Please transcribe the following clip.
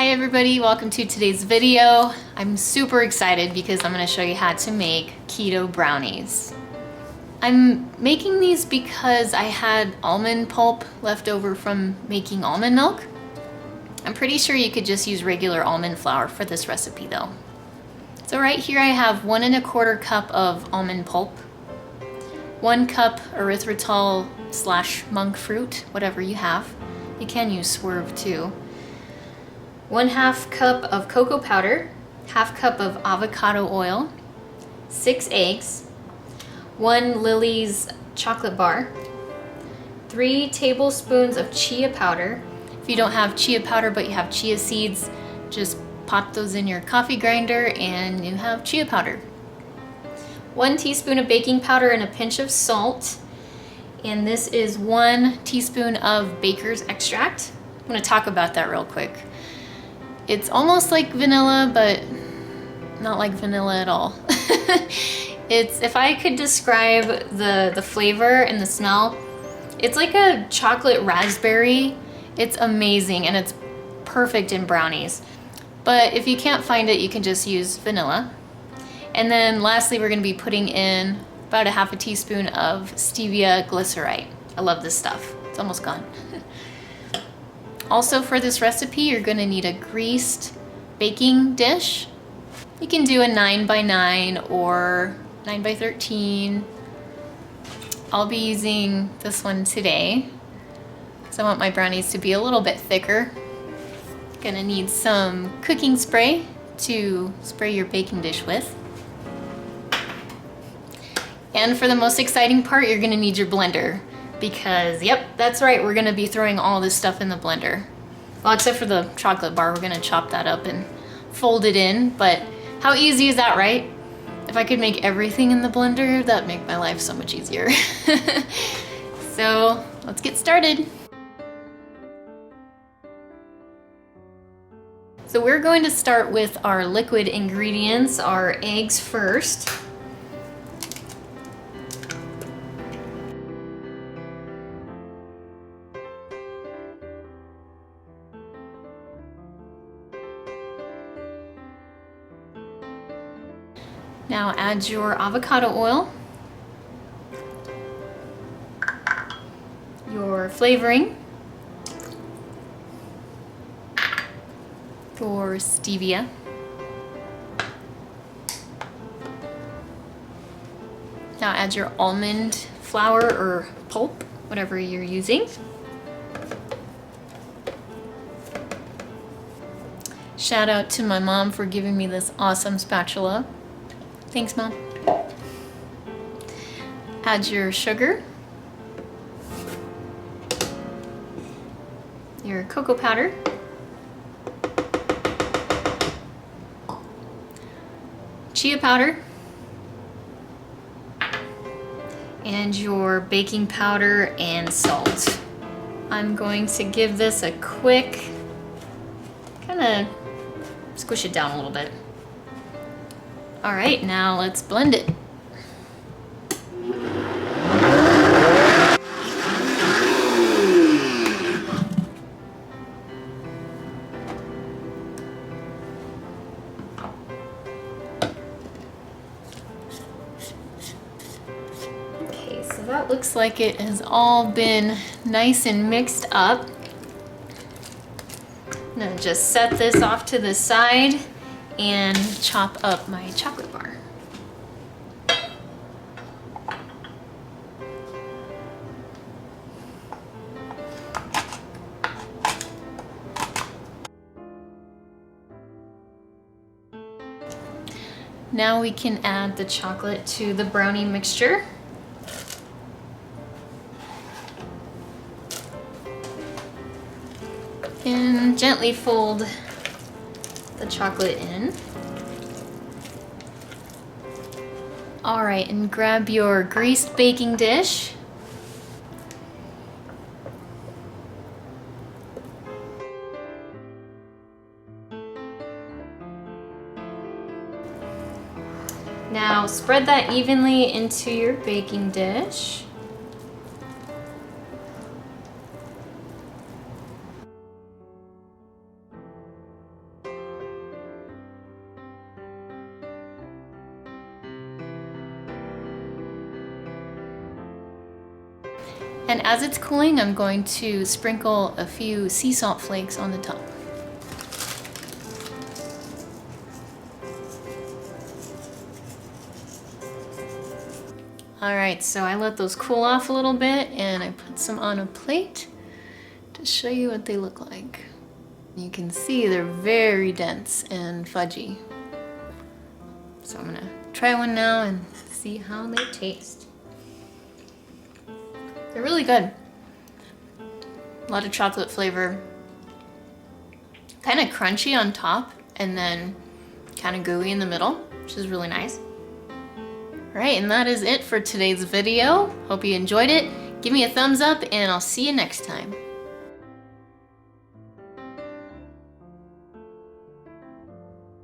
Hi everybody, welcome to today's video. I'm super excited because I'm going to show you how to make keto brownies. I'm making these because I had almond pulp left over from making almond milk. I'm pretty sure you could just use regular almond flour for this recipe though. So right here I have 1 1/4 cup of almond pulp, 1 cup erythritol / monk fruit, whatever you have. You can use swerve too. 1/2 cup of cocoa powder, 1/2 cup of avocado oil, 6 eggs, 1 Lily's chocolate bar, 3 tablespoons of chia powder. If you don't have chia powder but you have chia seeds, just pop those in your coffee grinder and you have chia powder. 1 teaspoon of baking powder and a pinch of salt. And this is 1 teaspoon of baker's extract. I'm going to talk about that real quick. It's almost like vanilla, but not like vanilla at all. If I could describe the flavor and the smell, it's like a chocolate raspberry. It's amazing and it's perfect in brownies. But if you can't find it, you can just use vanilla. And then lastly, we're going to be putting in about 1/2 teaspoon of stevia glycerine. I love this stuff. It's almost gone. Also for this recipe, you're going to need a greased baking dish. You can do a 9x9 or 9x13. I'll be using this one today because I want my brownies to be a little bit thicker. Gonna need some cooking spray to spray your baking dish with. And for the most exciting part, you're gonna need your blender because, yep, that's right, we're gonna be throwing all this stuff in the blender. Well, except for the chocolate bar, we're gonna chop that up and fold it in, but how easy is that, right? If I could make everything in the blender, that'd make my life so much easier. So let's get started. So we're going to start with our liquid ingredients, our eggs first. Now add your avocado oil, your flavoring, your stevia, now add your almond flour or pulp, whatever you're using. Shout out to my mom for giving me this awesome spatula. Thanks, Mom. Add your sugar, your cocoa powder, chia powder, and your baking powder and salt. I'm going to give this a quick, kind of squish it down a little bit. All right, now let's blend it. Okay, so that looks like it has all been nice and mixed up. I'm gonna just set this off to the side and chop up my chocolate bar. Now we can add the chocolate to the brownie mixture. And gently fold the chocolate in. All right, and grab your greased baking dish. Now spread that evenly into your baking dish. And as it's cooling, I'm going to sprinkle a few sea salt flakes on the top. All right, so I let those cool off a little bit and I put some on a plate to show you what they look like. You can see they're very dense and fudgy. So I'm gonna try one now and see how they taste. They're really good. A lot of chocolate flavor. Kind of crunchy on top and then kind of gooey in the middle, which is really nice. All right, and that is it for today's video. Hope you enjoyed it. Give me a thumbs up and I'll see you next time.